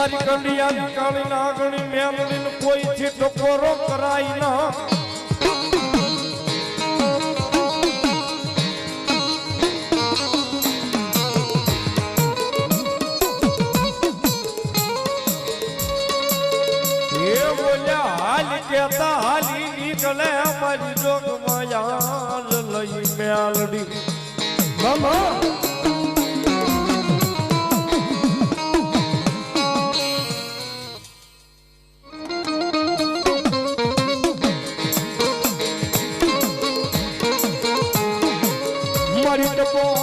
મારી કંડિયા કાળી નાગણી મેલડી કોઈ થી ટકોરો કરાય ના કેતા હાલી નીકળે મારી જોગ માયા લઈ મેલડી મામા મારી ટપો